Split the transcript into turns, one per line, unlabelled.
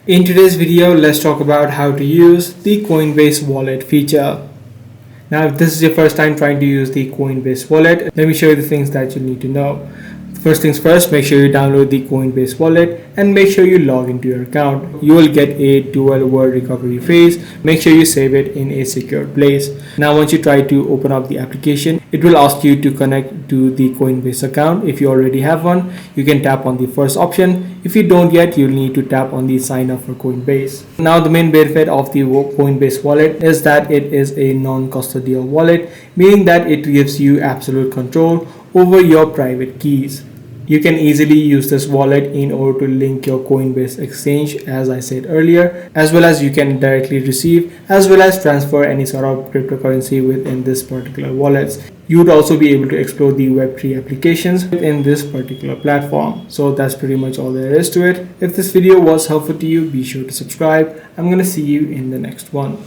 In today's video, let's talk about how to use the Coinbase Wallet feature. Now, if this is your first time trying to use the Coinbase Wallet, let me show you the things that you need to know. First things first, make sure you download the Coinbase Wallet and make sure you log into your account. You will get a dual word recovery phrase. Make sure you save it in a secure place. Now, once you try to open up the application, it will ask you to connect to the Coinbase account. If you already have one, you can tap on the first option. If you don't yet, you'll need to tap on the sign up for Coinbase. Now, the main benefit of the Coinbase Wallet is that it is a non-custodial wallet, meaning that it gives you absolute control over your private keys. You can easily use this wallet in order to link your Coinbase exchange, as I said earlier, as well as you can directly receive as well as transfer any sort of cryptocurrency within this particular wallet. You would also be able to explore the Web3 applications within this particular platform. So that's pretty much all there is to it. If this video was helpful to you, be sure to subscribe. I'm going to see you in the next one.